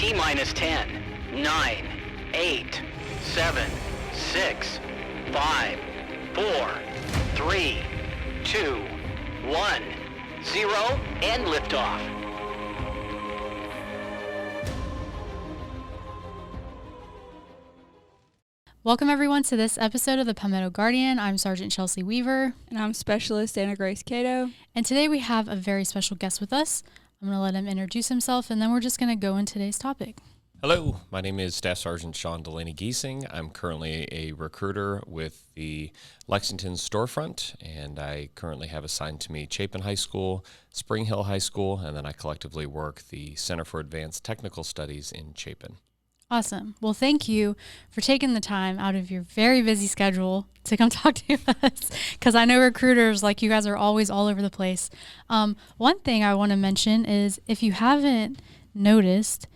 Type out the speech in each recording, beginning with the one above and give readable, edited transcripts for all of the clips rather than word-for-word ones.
T-minus 10, 9, 8, 7, 6, 5, 4, 3, 2, 1, 0, and liftoff. Welcome everyone to this episode of the Palmetto Guardian. I'm Sergeant Chelsea Weaver. And I'm Specialist Anna Grace Catoe. And today we have a very special guest with us. I'm going to let him introduce himself, and then we're just going to go into today's topic. Hello, my name is Staff Sgt. Delaney-Gesing. I'm currently a recruiter with the Lexington storefront, and I currently have assigned to me Chapin High School, Spring Hill High School, and then I collectively work the Center for Advanced Technical Studies in Chapin. Awesome. Well, thank you for taking the time out of your very busy schedule to come talk to us, because I know recruiters, like you guys, are always all over the place. One thing I want to mention is, if you haven't noticed,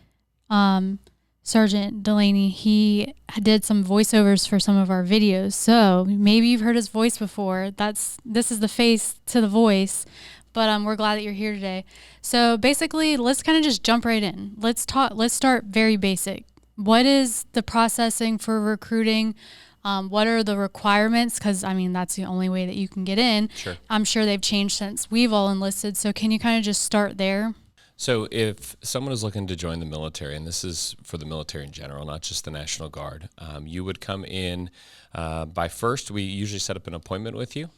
Sergeant Delaney, he did some voiceovers for some of our videos. So maybe you've heard his voice before. This is the face to the voice, but we're glad that you're here today. So basically, let's kind of just jump right in. Let's start very basic. What is the processing for recruiting? What are the requirements? Because, I mean, that's the only way that you can get in. Sure. I'm sure they've changed since we've all enlisted. So can you kind of just start there? So if someone is looking to join the military, and this is for the military in general, not just the National Guard, you would come in we usually set up an appointment with you,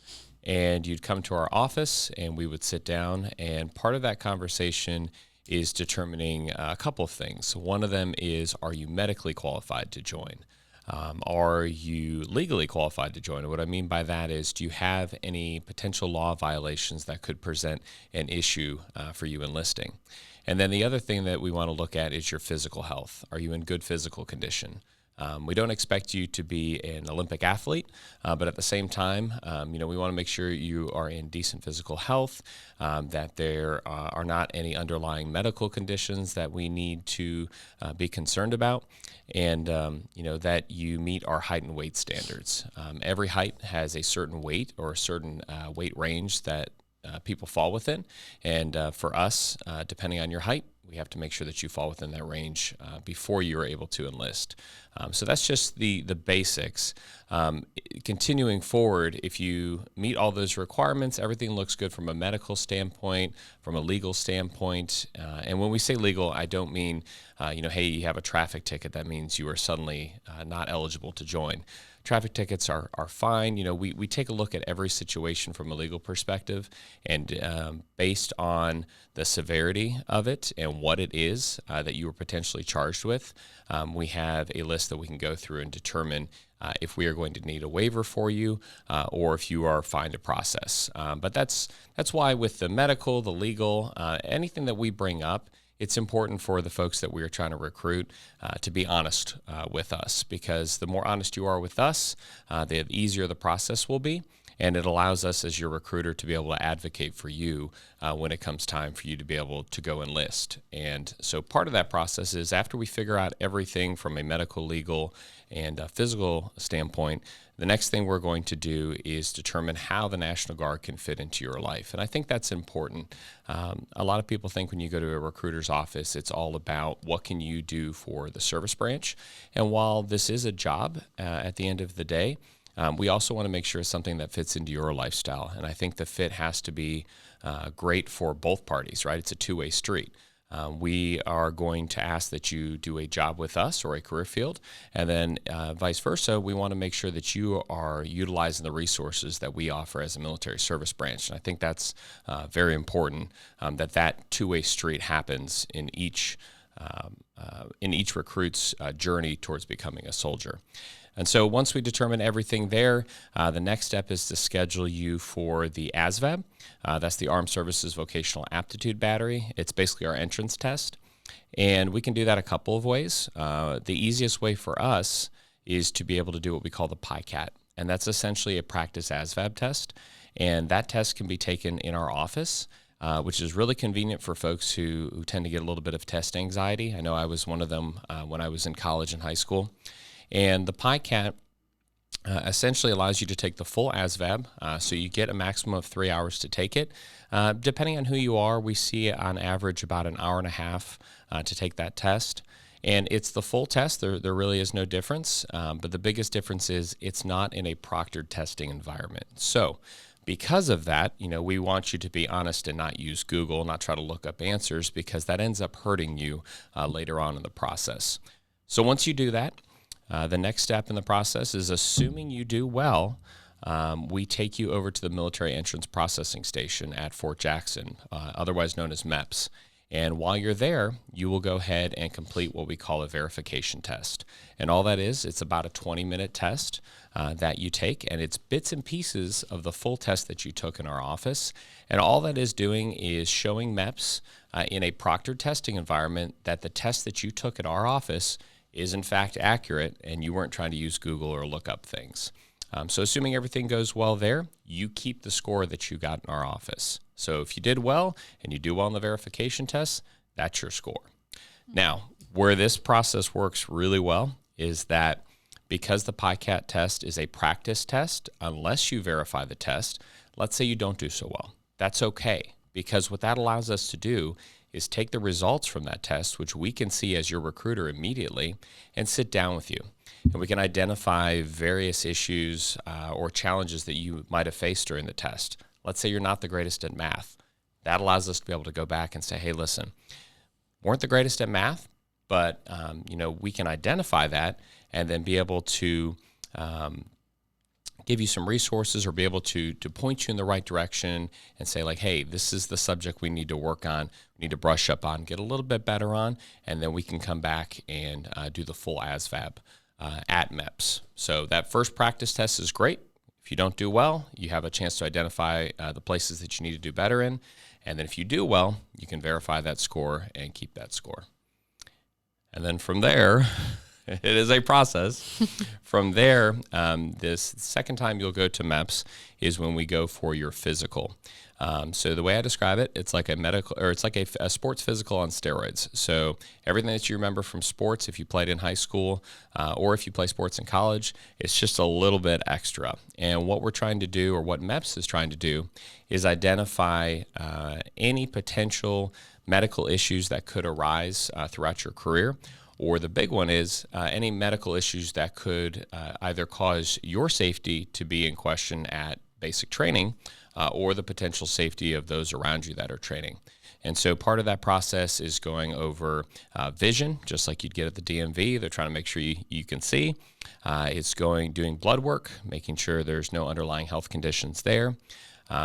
and you'd come to our office, and we would sit down, and part of that conversation is determining a couple of things. One of them is, are you medically qualified to join? Are you legally qualified to join? And what I mean by that is, do you have any potential law violations that could present an issue for you enlisting? And then the other thing that we want to look at is your physical health. Are you in good physical condition? We don't expect you to be an Olympic athlete, but at the same time, we want to make sure you are in decent physical health, that there are not any underlying medical conditions that we need to be concerned about, and that you meet our height and weight standards. Every height has a certain weight or a certain weight range that people fall within, and for us, depending on your height, we have to make sure that you fall within that range before you are able to enlist. So that's just the basics. Continuing forward, if you meet all those requirements, everything looks good from a medical standpoint, from a legal standpoint. And when we say legal, I don't mean, hey, you have a traffic ticket. That means you are suddenly not eligible to join. Traffic tickets are fine. We take a look at every situation from a legal perspective, and based on the severity of it and what it is that you were potentially charged with, we have a list that we can go through and determine if we are going to need a waiver for you or if you are fine to process. But that's why with the medical, the legal, anything that we bring up, it's important for the folks that we are trying to recruit to be honest with us, because the more honest you are with us, the easier the process will be, and it allows us as your recruiter to be able to advocate for you when it comes time for you to be able to go enlist. And so part of that process is, after we figure out everything from a medical, legal, and physical standpoint, the next thing we're going to do is determine how the National Guard can fit into your life. And I think that's important. A lot of people think when you go to a recruiter's office, it's all about what can you do for the service branch. And while this is a job at the end of the day, we also want to make sure it's something that fits into your lifestyle. And I think the fit has to be great for both parties, right? It's a two-way street. We are going to ask that you do a job with us or a career field, and then vice versa. We want to make sure that you are utilizing the resources that we offer as a military service branch. And I think that's very important, that two-way street happens in each recruit's journey towards becoming a soldier. And so once we determine everything there, the next step is to schedule you for the ASVAB. That's the Armed Services Vocational Aptitude Battery. It's basically our entrance test. And we can do that a couple of ways. The easiest way for us is to be able to do what we call the PICAT. And that's essentially a practice ASVAB test. And that test can be taken in our office, which is really convenient for folks who tend to get a little bit of test anxiety. I know I was one of them when I was in college and high school. And the PICAT essentially allows you to take the full ASVAB, so you get a maximum of 3 hours to take it. Depending on who you are, we see on average about an hour and a half to take that test. And it's the full test. There really is no difference. But the biggest difference is it's not in a proctored testing environment. So because of that, we want you to be honest and not use Google, not try to look up answers, because that ends up hurting you later on in the process. So once you do that, the next step in the process is, assuming you do well, we take you over to the Military Entrance Processing Station at Fort Jackson, otherwise known as MEPS. And while you're there, you will go ahead and complete what we call a verification test. And all that is, it's about a 20-minute test that you take, and it's bits and pieces of the full test that you took in our office. And all that is doing is showing MEPS in a proctored testing environment that the test that you took at our office is in fact accurate, and you weren't trying to use Google or look up things. So assuming everything goes well there, you keep the score that you got in our office. So if you did well and you do well in the verification test, that's your score. Now, where this process works really well is that because the PICAT test is a practice test, unless you verify the test, let's say you don't do so well. That's okay, because what that allows us to do is take the results from that test, which we can see as your recruiter immediately, and sit down with you. And we can identify various issues or challenges that you might have faced during the test. Let's say you're not the greatest at math. That allows us to be able to go back and say, hey, listen, weren't the greatest at math, but we can identify that and then be able to give you some resources or be able to point you in the right direction and say, like, hey, this is the subject we need to work on, we need to brush up on, get a little bit better on, and then we can come back and do the full ASVAB at MEPS. So that first practice test is great. If you don't do well, you have a chance to identify the places that you need to do better in. And then if you do well, you can verify that score and keep that score. And then from there, it is a process. From there, this second time you'll go to MEPS is when we go for your physical. So the way I describe it, it's like a sports physical on steroids. So everything that you remember from sports, if you played in high school or if you play sports in college, it's just a little bit extra. And what we're trying to do, or what MEPS is trying to do, is identify any potential medical issues that could arise throughout your career. Or the big one is any medical issues that could either cause your safety to be in question at basic training or the potential safety of those around you that are training. And so part of that process is going over vision, just like you'd get at the DMV. They're trying to make sure you can see. It's doing blood work, making sure there's no underlying health conditions there.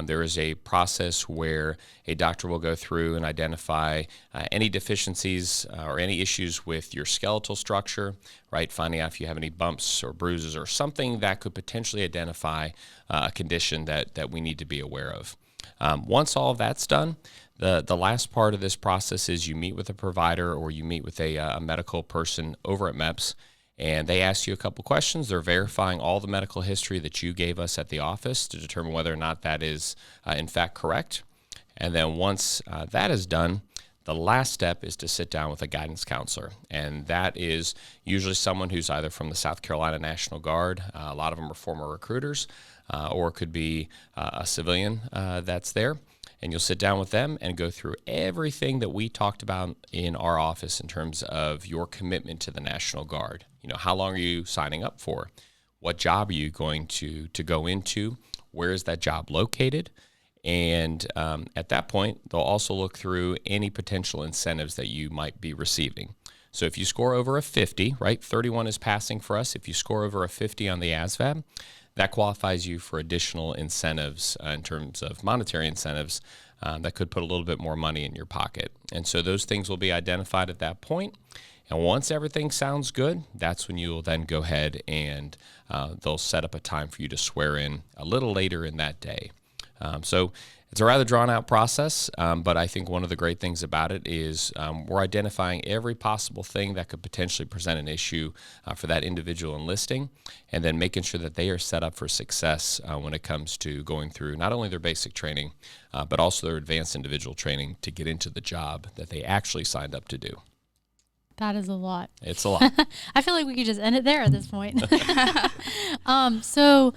There is a process where a doctor will go through and identify any deficiencies or any issues with your skeletal structure, right? Finding out if you have any bumps or bruises or something that could potentially identify a condition that we need to be aware of. Once all of that's done, the last part of this process is you meet with a provider or you meet with a medical person over at MEPS, and they ask you a couple questions. They're verifying all the medical history that you gave us at the office to determine whether or not that is in fact correct. And then once that is done, the last step is to sit down with a guidance counselor. And that is usually someone who's either from the South Carolina National Guard, a lot of them are former recruiters, or it could be a civilian that's there. And you'll sit down with them and go through everything that we talked about in our office in terms of your commitment to the National Guard. How long are you signing up for? What job are you going to go into? Where is that job located? And at that point, they'll also look through any potential incentives that you might be receiving. So if you score over a 50, right, 31 is passing for us. If you score over a 50 on the ASVAB, that qualifies you for additional incentives in terms of monetary incentives that could put a little bit more money in your pocket. And so those things will be identified at that point. And once everything sounds good, that's when you will then go ahead and they'll set up a time for you to swear in a little later in that day. So it's a rather drawn-out process, but I think one of the great things about it is we're identifying every possible thing that could potentially present an issue for that individual enlisting, and then making sure that they are set up for success when it comes to going through not only their basic training, but also their advanced individual training to get into the job that they actually signed up to do. That is a lot. It's a lot. I feel like we could just end it there at this point. So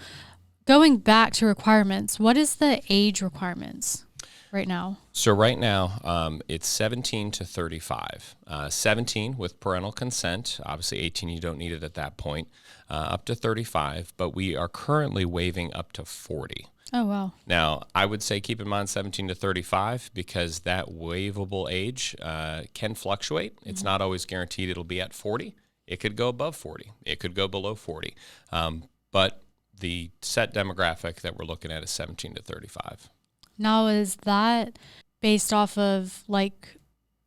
going back to requirements, what is the age requirements? right now? So right now, it's 17 to 35. 17 with parental consent. Obviously, 18 you don't need it at that point. Up to 35, but we are currently waiving up to 40. Oh, wow. Now, I would say keep in mind 17 to 35 because that waivable age can fluctuate. It's not always guaranteed it'll be at 40. It could go above 40. It could go below 40. But the set demographic that we're looking at is 17 to 35. Now, is that based off of like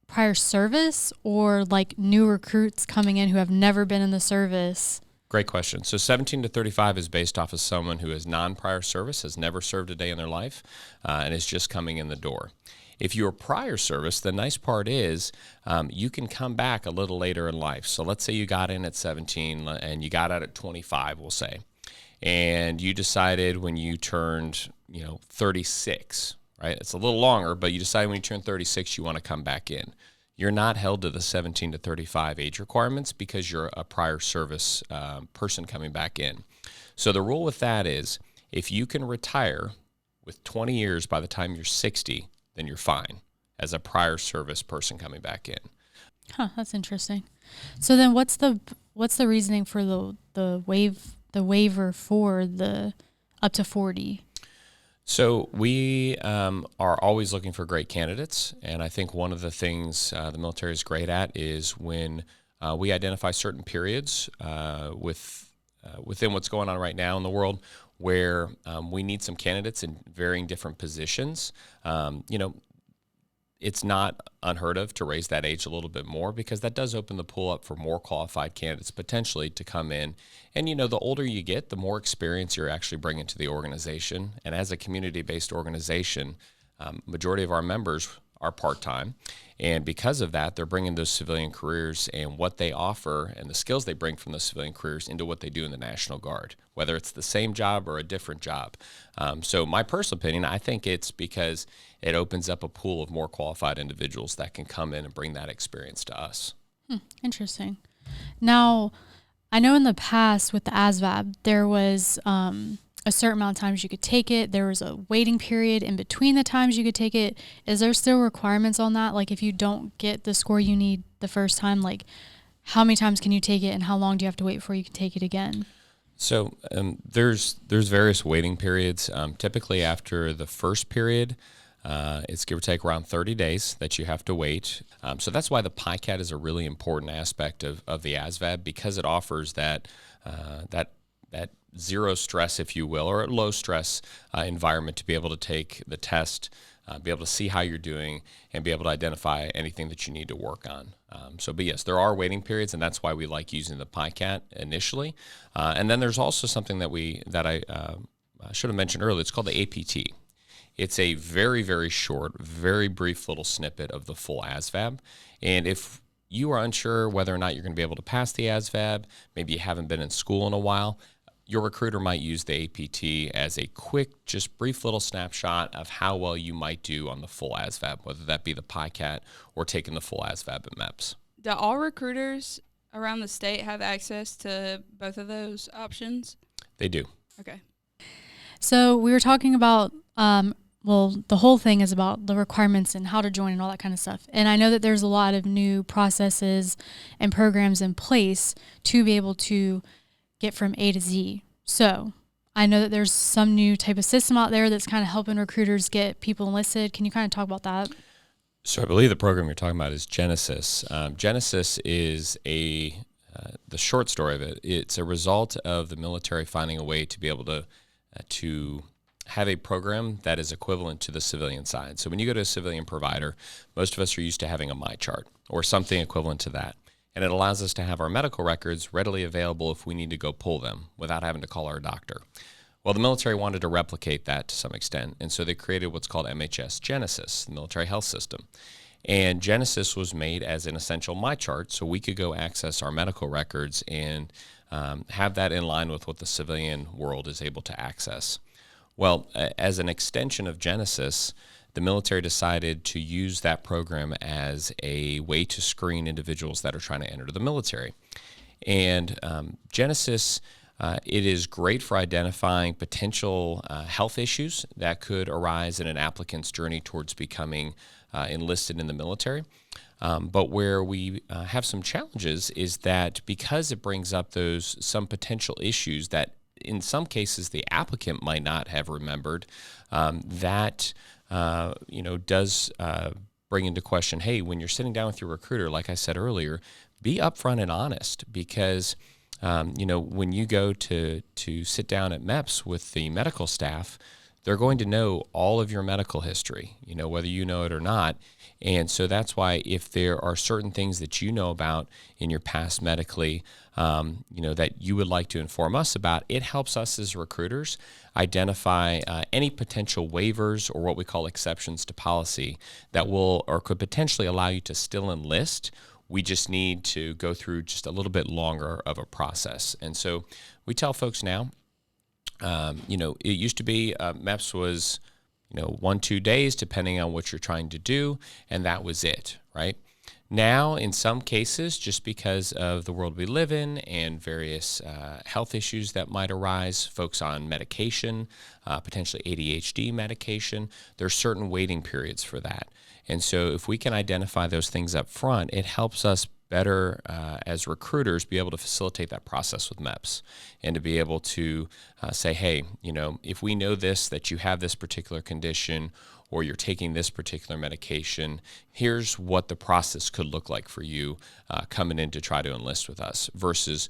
prior service or like new recruits coming in who have never been in the service? Great question. So 17 to 35 is based off of someone who is non-prior service, has never served a day in their life, and is just coming in the door. If you're prior service, the nice part is you can come back a little later in life. So let's say you got in at 17 and you got out at 25, we'll say, and you decided when you turned 36, right? It's a little longer, but you decided when you turn 36 you want to come back in. You're not held to the 17 to 35 age requirements because you're a prior service person coming back in. So the rule with that is if you can retire with 20 years by the time you're 60, then you're fine as a prior service person coming back in. Huh, that's interesting. So then what's the reasoning for the waiver for the up to 40? So we are always looking for great candidates, and I think one of the things the military is great at is when we identify certain periods within what's going on right now in the world where we need some candidates in varying different positions. It's not unheard of to raise that age a little bit more because that does open the pool up for more qualified candidates potentially to come in. And, the older you get, the more experience you're actually bringing to the organization. And as a community-based organization, majority of our members are part-time. And because of that, they're bringing those civilian careers and what they offer and the skills they bring from those civilian careers into what they do in the National Guard, whether it's the same job or a different job. So my personal opinion, I think it's because it opens up a pool of more qualified individuals that can come in and bring that experience to us. Interesting. Now, I know in the past with the ASVAB, there was a certain amount of times you could take it. There was a waiting period in between the times you could take it. Is there still requirements on that? Like if you don't get the score you need the first time, like how many times can you take it and how long do you have to wait before you can take it again? So there's various waiting periods. Typically after the first period, it's give or take around 30 days that you have to wait. So that's why the PICAT is a really important aspect of the ASVAB because it offers that zero stress, if you will, or a low stress environment to be able to take the test, be able to see how you're doing, and be able to identify anything that you need to work on. But yes, there are waiting periods, and that's why we like using the PICAT initially. And then there's also something that I should have mentioned earlier. It's called the APT. It's a very, very short, very brief little snippet of the full ASVAB. And if you are unsure whether or not you're going to be able to pass the ASVAB, maybe you haven't been in school in a while, your recruiter might use the APT as a quick, just brief little snapshot of how well you might do on the full ASVAB, whether that be the PICAT or taking the full ASVAB and MEPS. Do all recruiters around the state have access to both of those options? They do. Okay. So we were talking about, the whole thing is about the requirements and how to join and all that kind of stuff. And I know that there's a lot of new processes and programs in place to be able to get from A to Z. So I know that there's some new type of system out there that's kind of helping recruiters get people enlisted. Can you kind of talk about that? So I believe the program you're talking about is Genesis. Genesis is the short story of it. It's a result of the military finding a way to be able to have a program that is equivalent to the civilian side. So when you go to a civilian provider, most of us are used to having a MyChart or something equivalent to that. And it allows us to have our medical records readily available if we need to go pull them without having to call our doctor. Well, the military wanted to replicate that to some extent, and so they created what's called MHS Genesis, the military health system. And Genesis was made as an essential MyChart so we could go access our medical records and have that in line with what the civilian world is able to access. Well, as an extension of Genesis, the military decided to use that program as a way to screen individuals that are trying to enter the military. And Genesis It is great for identifying potential health issues that could arise in an applicant's journey towards becoming enlisted in the military. But where we have some challenges is that because it brings up some potential issues that in some cases the applicant might not have remembered, that does bring into question, hey, when you're sitting down with your recruiter, like I said earlier, be upfront and honest, because when you go to sit down at MEPS with the medical staff, they're going to know all of your medical history, whether you know it or not. And so that's why if there are certain things that you know about in your past medically, that you would like to inform us about, it helps us as recruiters identify any potential waivers or what we call exceptions to policy that will or could potentially allow you to still enlist. We just need to go through just a little bit longer of a process. And so we tell folks now, it used to be MEPS was, 1-2 days, depending on what you're trying to do, and that was it, right? Now, in some cases, just because of the world we live in and various health issues that might arise, folks on medication, potentially ADHD medication, there's certain waiting periods for that. And so if we can identify those things up front, it helps us better as recruiters be able to facilitate that process with MEPS and to be able to say, hey, if we know that you have this particular condition or you're taking this particular medication, here's what the process could look like for you coming in to try to enlist with us, versus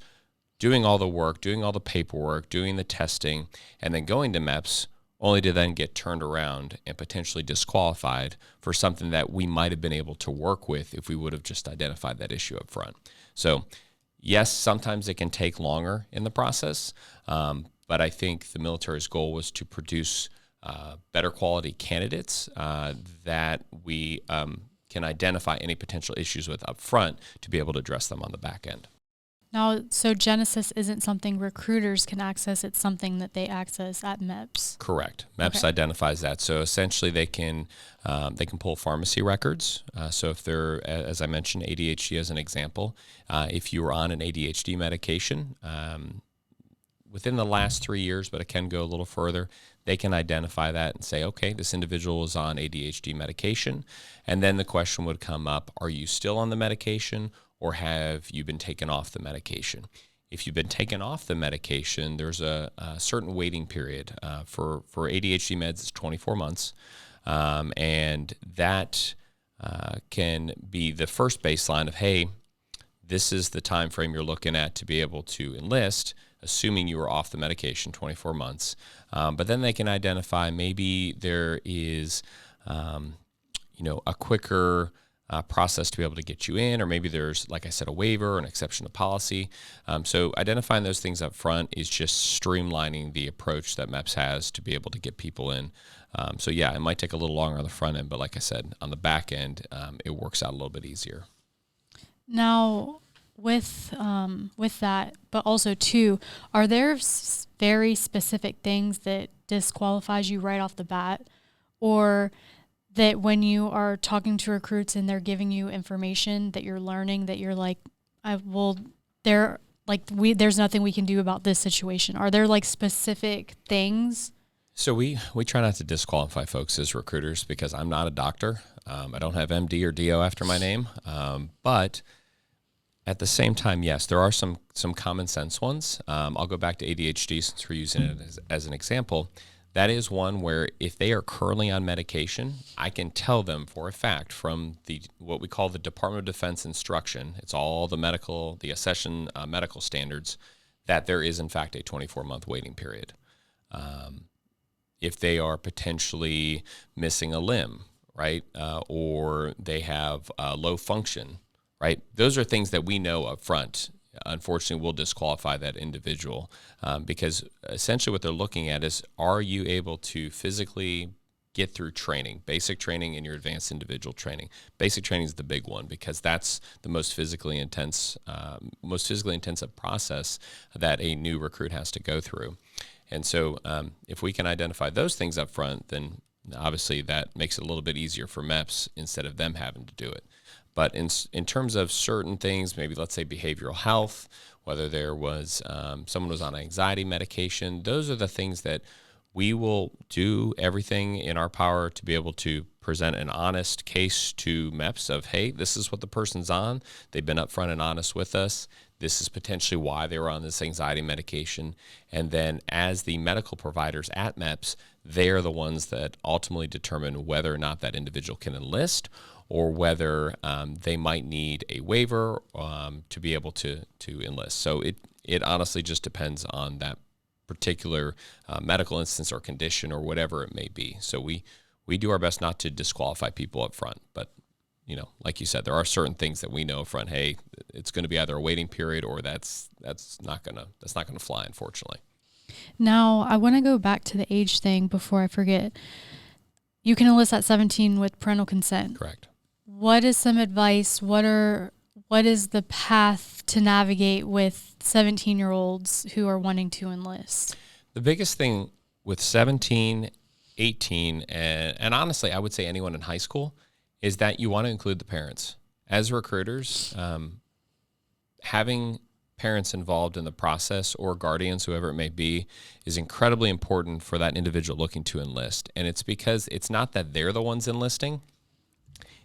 doing all the work, doing all the paperwork, doing the testing, and then going to MEPS only to then get turned around and potentially disqualified for something that we might have been able to work with if we would have just identified that issue up front. So yes, sometimes it can take longer in the process, but I think the military's goal was to produce better quality candidates that we can identify any potential issues with up front to be able to address them on the back end. Now, so Genesis isn't something recruiters can access, it's something that they access at MEPS. Correct. MEPS identifies that. So essentially they can pull pharmacy records. So if they're, as I mentioned, ADHD as an example, if you were on an ADHD medication within the last 3 years, but it can go a little further, they can identify that and say, okay, this individual is on ADHD medication. And then the question would come up, are you still on the medication, or have you been taken off the medication? If you've been taken off the medication, there's a certain waiting period. For ADHD meds, it's 24 months. And that can be the first baseline of, hey, this is the time frame you're looking at to be able to enlist, assuming you were off the medication, 24 months. But then they can identify maybe there is, a quicker process to be able to get you in, or maybe there's, like I said, a waiver or an exception to policy. So identifying those things up front is just streamlining the approach that MEPS has to be able to get people in. So yeah, it might take a little longer on the front end, but like I said, on the back end, it works out a little bit easier. Now, with that, but also too, are there very specific things that disqualifies you right off the bat, or that when you are talking to recruits and they're giving you information that you're learning, that you're like, there's nothing we can do about this situation? Are there like specific things? So we try not to disqualify folks as recruiters, because I'm not a doctor. I don't have MD or DO after my name. But at the same time, yes, there are some common sense ones. I'll go back to ADHD since we're using it as an example. That is one where if they are currently on medication, I can tell them for a fact from what we call the Department of Defense instruction, it's all the accession medical standards, that there is in fact a 24-month waiting period. If they are potentially missing a limb, right, or they have low function, right, those are things that we know up front. Unfortunately, will disqualify that individual because essentially what they're looking at is, are you able to physically get through training, basic training and your advanced individual training? Basic training is the big one, because that's the most physically intensive process that a new recruit has to go through. And so if we can identify those things up front, then obviously that makes it a little bit easier for MEPS instead of them having to do it. But in terms of certain things, maybe let's say behavioral health, whether there was someone was on anxiety medication, those are the things that we will do everything in our power to be able to present an honest case to MEPS of, hey, this is what the person's on. They've been upfront and honest with us. This is potentially why they were on this anxiety medication. And then as the medical providers at MEPS, they're the ones that ultimately determine whether or not that individual can enlist, or whether they might need a waiver to be able to enlist. So it honestly just depends on that particular medical instance or condition or whatever it may be. So we do our best not to disqualify people up front, but like you said, there are certain things that we know up front. Hey, it's going to be either a waiting period or that's not gonna fly, unfortunately. Now, I want to go back to the age thing before I forget. You can enlist at 17 with parental consent. Correct. What is some advice? What is the path to navigate with 17-year-olds who are wanting to enlist? The biggest thing with 17, 18, and honestly, I would say anyone in high school, is that you want to include the parents. As recruiters, having parents involved in the process, or guardians, whoever it may be, is incredibly important for that individual looking to enlist. And it's because it's not that they're the ones enlisting,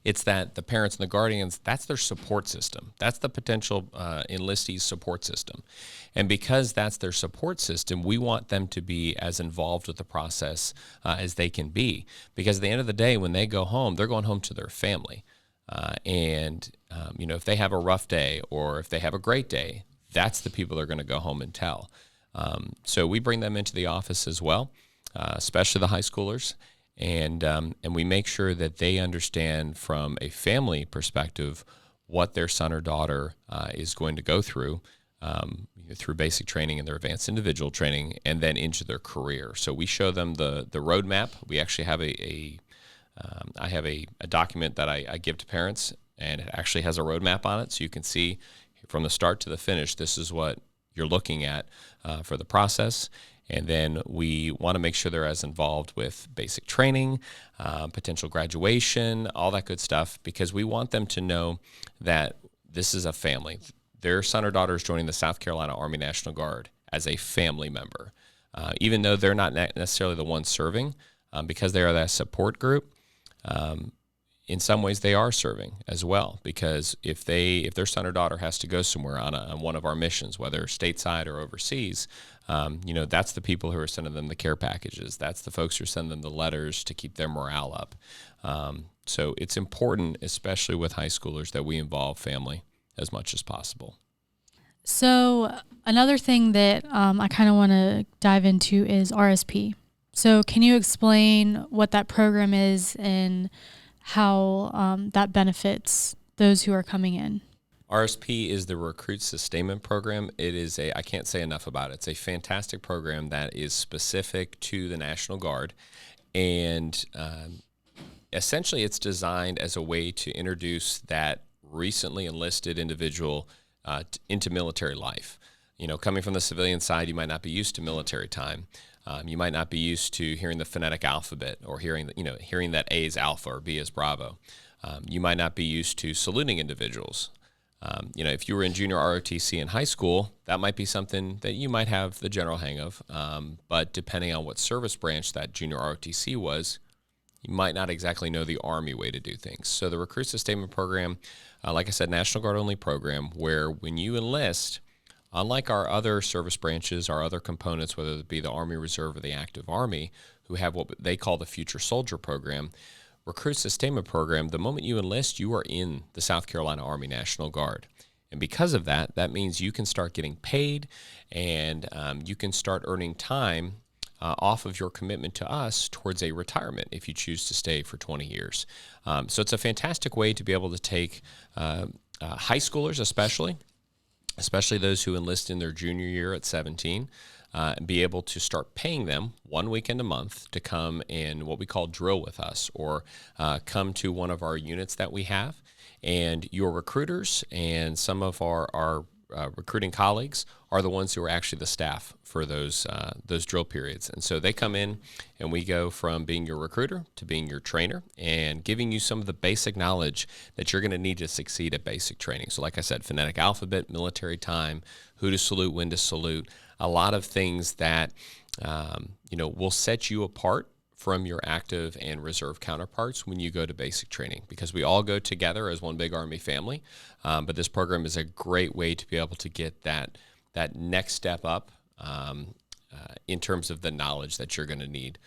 it's that the parents and the guardians, that's their support system. That's the potential enlistee's support system. And because that's their support system, we want them to be as involved with the process as they can be. Because at the end of the day, when they go home, they're going home to their family. If they have a rough day or if they have a great day, that's the people they're going to go home and tell. So we bring them into the office as well, especially the high schoolers. And we make sure that they understand from a family perspective what their son or daughter is going to go through basic training and their advanced individual training, and then into their career. So we show them the roadmap. We actually have I have a document that I give to parents, and it actually has a roadmap on it, so you can see from the start to the finish, this is what you're looking at for the process. And then we want to make sure they're as involved with basic training, potential graduation, all that good stuff, because we want them to know that this is a family. Their son or daughter is joining the South Carolina Army National Guard as a family member. Even though they're not necessarily the ones serving, because they are that support group, in some ways they are serving as well, because if their son or daughter has to go somewhere on one of our missions, whether stateside or overseas, that's the people who are sending them the care packages. That's the folks who are sending them the letters to keep their morale up. So it's important, especially with high schoolers, that we involve family as much as possible. So another thing that I kind of want to dive into is RSP. So can you explain what that program is and how that benefits those who are coming in? RSP is the Recruit Sustainment Program. It is I can't say enough about it. It's a fantastic program that is specific to the National Guard. And essentially it's designed as a way to introduce that recently enlisted individual into military life. Coming from the civilian side, you might not be used to military time. You might not be used to hearing the phonetic alphabet, or hearing that A is Alpha or B is Bravo. You might not be used to saluting individuals. If you were in junior ROTC in high school, that might be something that you might have the general hang of. But depending on what service branch that junior ROTC was, you might not exactly know the Army way to do things. So the Recruit Sustainment Program, like I said, National Guard only program, where when you enlist, unlike our other service branches, our other components, whether it be the Army Reserve or the Active Army, who have what they call the Future Soldier Program, Recruit Sustainment Program, the moment you enlist, you are in the South Carolina Army National Guard. And because of that, that means you can start getting paid, and you can start earning time off of your commitment to us towards a retirement if you choose to stay for 20 years. So it's a fantastic way to be able to take high schoolers especially those who enlist in their junior year at 17, and be able to start paying them 1 weekend a month to come in what we call drill with us, or come to one of our units that we have. And your recruiters and some of our recruiting colleagues are the ones who are actually the staff for those drill periods. And so they come in and we go from being your recruiter to being your trainer and giving you some of the basic knowledge that you're going to need to succeed at basic training. So like I said, phonetic alphabet, military time, who to salute, when to salute, a lot of things that will set you apart from your active and reserve counterparts when you go to basic training, because we all go together as one big Army family. But this program is a great way to be able to get that next step up in terms of the knowledge that you're going to need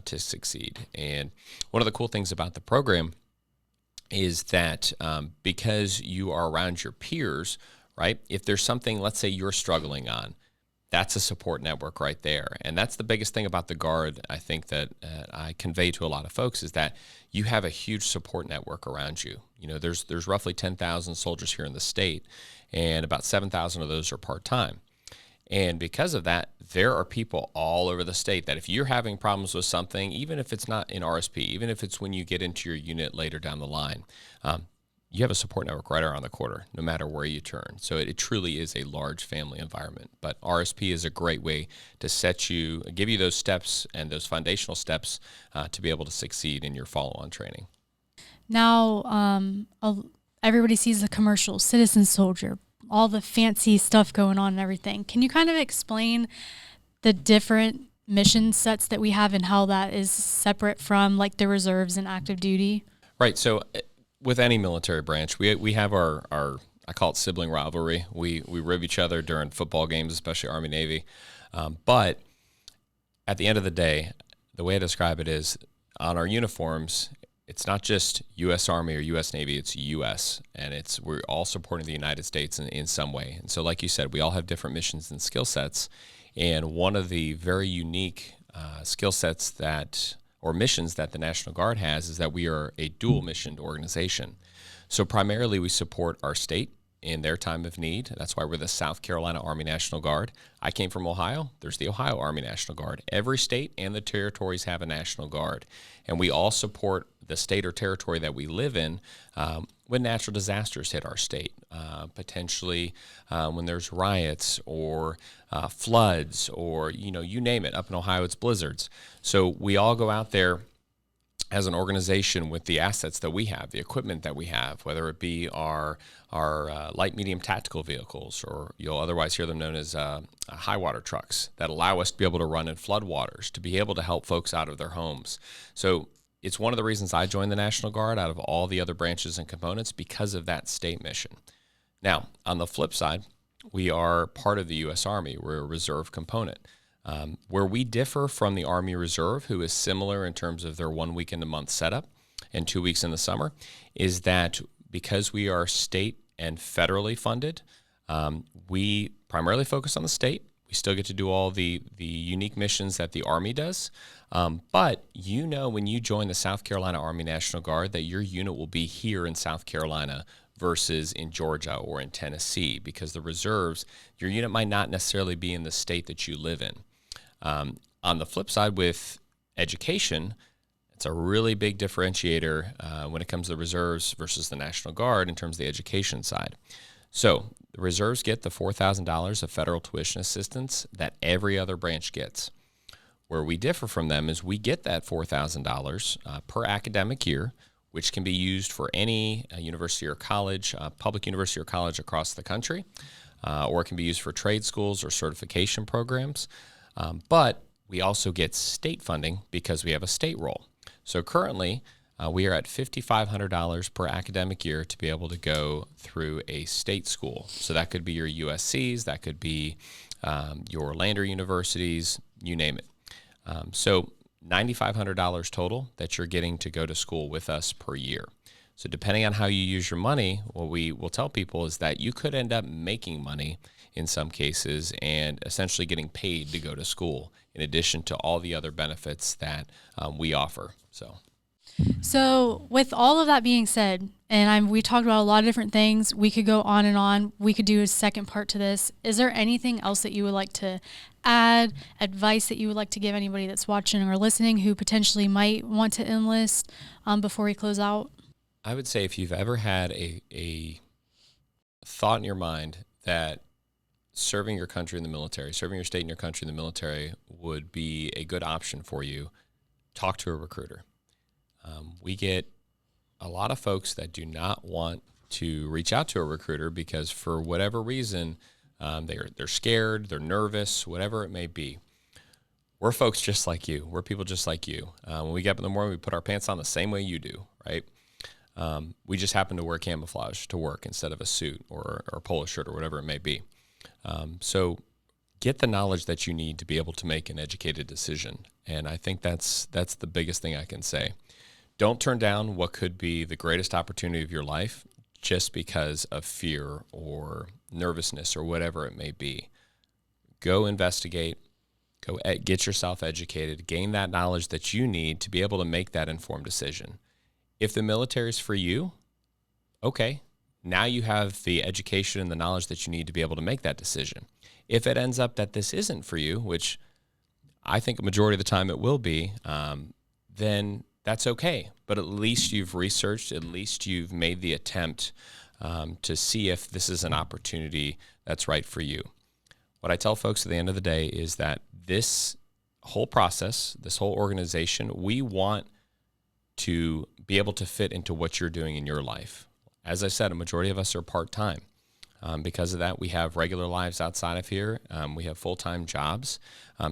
to succeed. And one of the cool things about the program is that because you are around your peers, right? If there's something, let's say you're struggling on, that's a support network right there. And that's the biggest thing about the Guard, I think, that I convey to a lot of folks, is that you have a huge support network around you. There's roughly 10,000 soldiers here in the state, and about 7,000 of those are part-time. And because of that, there are people all over the state that if you're having problems with something, even if it's not in RSP, even if it's when you get into your unit later down the line, you have a support network right around the corner, no matter where you turn. So it truly is a large family environment. But RSP is a great way to give you those steps and those foundational steps to be able to succeed in your follow-on training. Now, everybody sees the commercial, citizen soldier, all the fancy stuff going on and everything. Can you kind of explain the different mission sets that we have and how that is separate from like the reserves and active duty? Right. So with any military branch, we have our I call it sibling rivalry. We rib each other during football games, especially Army Navy. But at the end of the day, the way I describe it is on our uniforms, it's not just U.S. Army or U.S. Navy, it's U.S. And we're all supporting the United States in some way. And so like you said, we all have different missions and skill sets. And one of the very unique skill sets or missions that the National Guard has is that we are a dual missioned organization. So primarily we support our state in their time of need. That's why we're the South Carolina Army National Guard. I came from Ohio. There's the Ohio Army National Guard. Every state and the territories have a National Guard. And we all support the state or territory that we live in when natural disasters hit our state, potentially when there's riots or floods or, you name it. Up in Ohio, it's blizzards. So we all go out there as an organization with the assets that we have, the equipment that we have, whether it be our light, medium tactical vehicles, or you'll otherwise hear them known as high water trucks that allow us to be able to run in flood waters, to be able to help folks out of their homes. So it's one of the reasons I joined the National Guard out of all the other branches and components, because of that state mission. Now, on the flip side, we are part of the U.S. Army. We're a reserve component. Where we differ from the Army Reserve, who is similar in terms of their 1 week in the month setup and 2 weeks in the summer, is that because we are state and federally funded, we primarily focus on the state. We still get to do all the unique missions that the Army does. But when you join the South Carolina Army National Guard that your unit will be here in South Carolina versus in Georgia or in Tennessee, because the reserves, your unit might not necessarily be in the state that you live in. On the flip side, with education, it's a really big differentiator when it comes to the reserves versus the National Guard in terms of the education side. So the reserves get the $4,000 of federal tuition assistance that every other branch gets. Where we differ from them is we get that $4,000 per academic year, which can be used for any university or college, public university or college across the country, or it can be used for trade schools or certification programs. But we also get state funding because we have a state role. So currently, we are at $5,500 per academic year to be able to go through a state school. So that could be your USCs, that could be your Lander universities, you name it. So $9,500 total that you're getting to go to school with us per year. So depending on how you use your money, what we will tell people is that you could end up making money in some cases and essentially getting paid to go to school in addition to all the other benefits that we offer. So with all of that being said, and we talked about a lot of different things, we could go on and on. We could do a second part to this. Is there anything else that you would like to add, advice that you would like to give anybody that's watching or listening who potentially might want to enlist before we close out? I would say if you've ever had a thought in your mind that serving your country in the military, serving your state and your country in the military would be a good option for you, talk to a recruiter. We get a lot of folks that do not want to reach out to a recruiter because for whatever reason, they're scared, they're nervous, whatever it may be. We're folks just like you. We're people just like you. When we get up in the morning, we put our pants on the same way you do, right? We just happen to wear camouflage to work instead of a suit or a polo shirt or whatever it may be. So get the knowledge that you need to be able to make an educated decision. And I think that's the biggest thing I can say. Don't turn down what could be the greatest opportunity of your life just because of fear or nervousness or whatever it may be. Go investigate, go get yourself educated, gain that knowledge that you need to be able to make that informed decision. If the military is for you, okay, now you have the education and the knowledge that you need to be able to make that decision. If it ends up that this isn't for you, which I think a majority of the time it will be, then that's okay. But at least you've researched, at least you've made the attempt to see if this is an opportunity that's right for you. What I tell folks at the end of the day is that this whole process, this whole organization, we want to be able to fit into what you're doing in your life. As I said, a majority of us are part-time. Because of that, we have regular lives outside of here. We have full-time jobs.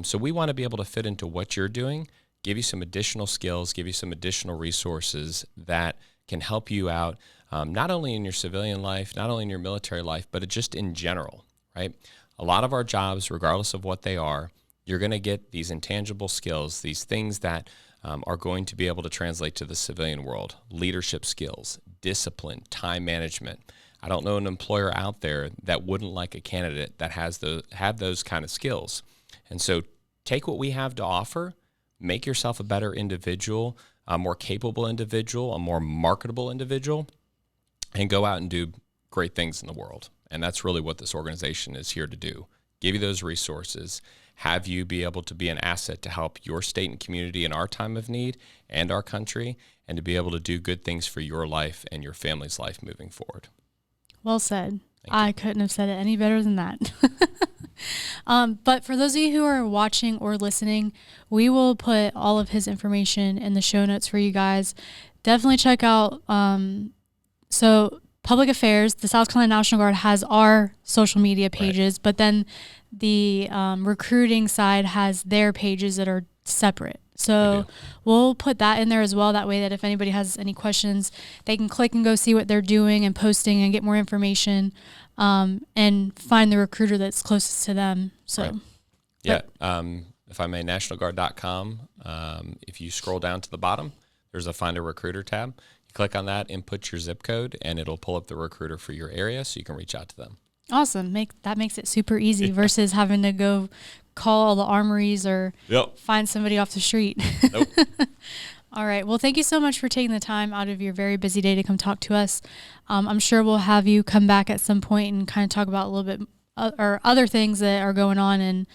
So we want to be able to fit into what you're doing, give you some additional skills, give you some additional resources that can help you out, not only in your civilian life, not only in your military life, but just in general, right? A lot of our jobs, regardless of what they are, you're going to get these intangible skills, these things that are going to be able to translate to the civilian world. Leadership skills, discipline, time management. I don't know an employer out there that wouldn't like a candidate that have those kind of skills. And so take what we have to offer, make yourself a better individual, a more capable individual, a more marketable individual, and go out and do great things in the world. And that's really what this organization is here to do. Give you those resources, have you be able to be an asset to help your state and community in our time of need and our country, and to be able to do good things for your life and your family's life moving forward. Well said. I couldn't have said it any better than that. But for those of you who are watching or listening, we will put all of his information in the show notes for you guys. Definitely check out, so Public Affairs, the South Carolina National Guard has our social media pages, right, but then the recruiting side has their pages that are separate. So we'll put that in there as well. That way that if anybody has any questions, they can click and go see what they're doing and posting and get more information, and find the recruiter that's closest to them. So, right. Yeah. If I may, nationalguard.com. If you scroll down to the bottom, there's a Find a Recruiter tab. You click on that, input your zip code, and it'll pull up the recruiter for your area so you can reach out to them. Awesome. That makes it super easy versus having to go call all the armories or find somebody off the street. Nope. All right. Well, thank you so much for taking the time out of your very busy day to come talk to us. I'm sure we'll have you come back at some point and kind of talk about a little bit or other things that are going on and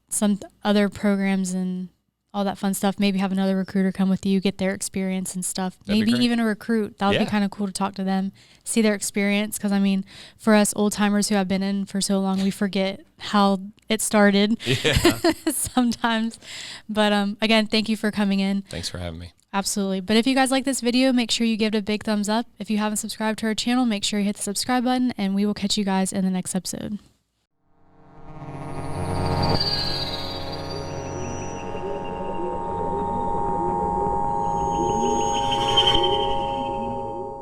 some other programs and all that fun stuff. Maybe have another recruiter come with you, get their experience and stuff. Maybe even a recruit. That would be kind of cool to talk to them, see their experience. Because, I mean, for us old timers who have been in for so long, we forget how it started sometimes. But again, thank you for coming in. Thanks for having me. Absolutely. But if you guys like this video, make sure you give it a big thumbs up. If you haven't subscribed to our channel, make sure you hit the subscribe button, and we will catch you guys in the next episode.